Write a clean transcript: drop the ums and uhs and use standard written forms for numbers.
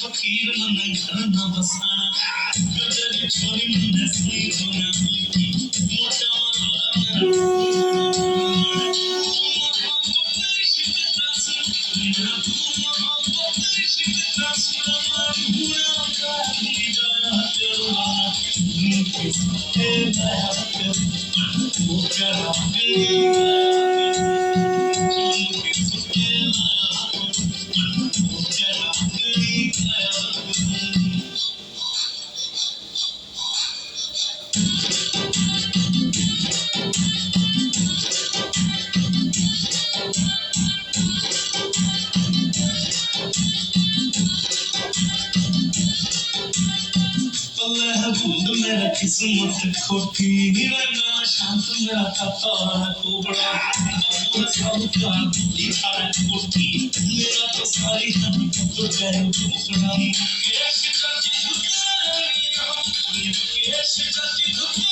फकीर मन घर न बसाना गजरी छोरी मन नस्ली होना की मोटा मेरा किस्मत खोटी मेरा शांत मेरा कतारा कोबड़ा सब का लिखा है कोठी मेरा तो सारी हम तो कह टुकड़ा कैसे करती